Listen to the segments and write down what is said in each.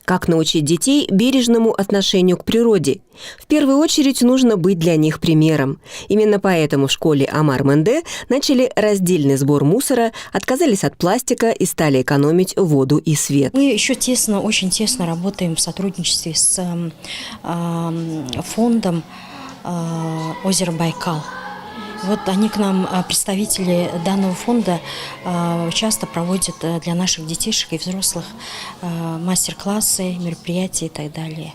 Как научить детей бережному отношению к природе? В первую очередь нужно быть для них примером. Именно поэтому в школе Амар-Менде начали раздельный сбор мусора, отказались от пластика и стали экономить воду и свет. Мы еще очень тесно работаем в сотрудничестве с фондом «Озеро Байкал». Вот они к нам, представители данного фонда, часто проводят для наших детишек и взрослых мастер-классы, мероприятия и так далее.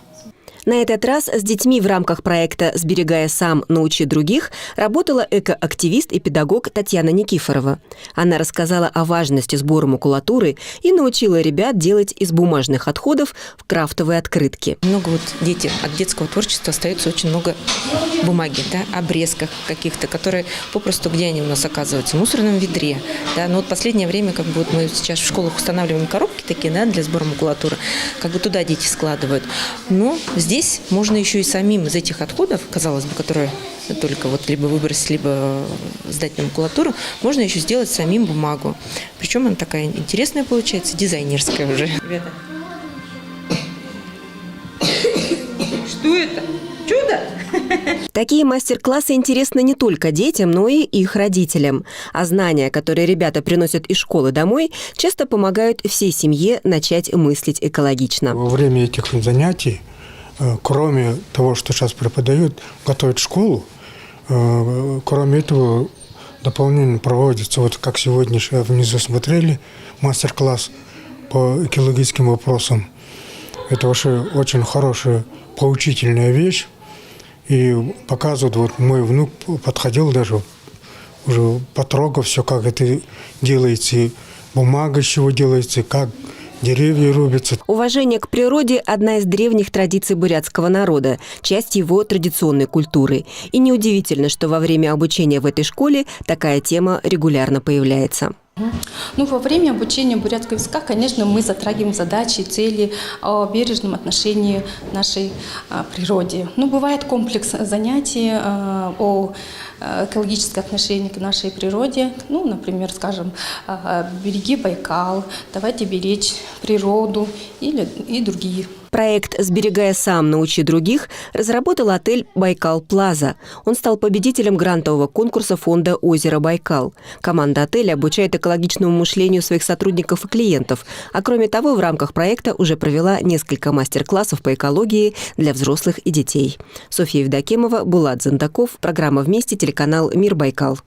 На этот раз с детьми в рамках проекта «Сберегая сам, научи других» работала экоактивист и педагог Татьяна Никифорова. Она рассказала о важности сбора макулатуры и научила ребят делать из бумажных отходов крафтовые открытки. Много дети от детского творчества остается очень много бумаги, обрезков каких-то, которые попросту, где они у нас оказываются, в мусорном ведре. Но в последнее время мы сейчас в школах устанавливаем коробки такие, для сбора макулатуры, туда дети складывают. Но здесь можно еще и самим из этих отходов, казалось бы, которые только либо выбросить, либо сдать на макулатуру, можно еще сделать самим бумагу. Причем она такая интересная получается, дизайнерская уже. Ребята. Что это? Чудо? Такие мастер-классы интересны не только детям, но и их родителям. А знания, которые ребята приносят из школы домой, часто помогают всей семье начать мыслить экологично. Во время этих занятий, кроме того, что сейчас преподают, готовят школу, кроме этого дополнительно проводится, как сегодня внизу смотрели, мастер-класс по экологическим вопросам. Это вообще очень хорошая, поучительная вещь. И показывают, мой внук подходил даже, уже потрогав все, как это делается, и бумага из чего делается, как деревья рубятся. Уважение к природе – одна из древних традиций бурятского народа, часть его традиционной культуры. И неудивительно, что во время обучения в этой школе такая тема регулярно появляется. Во время обучения бурятского языка, конечно, мы затрагиваем задачи, цели о бережном отношении к нашей природе. Бывает комплекс занятий о экологическом отношении к нашей природе. Например, скажем, «Береги Байкал», «Давайте беречь природу» и другие. Проект «Сберегая сам, научи других» разработал отель «Байкал Плаза». Он стал победителем грантового конкурса фонда «Озеро Байкал». Команда отеля обучает экологичному мышлению своих сотрудников и клиентов. А кроме того, в рамках проекта уже провела несколько мастер-классов по экологии для взрослых и детей. Софья Евдокимова, Булат Зандаков. Программа «Вместе», телеканал «Мир Байкал».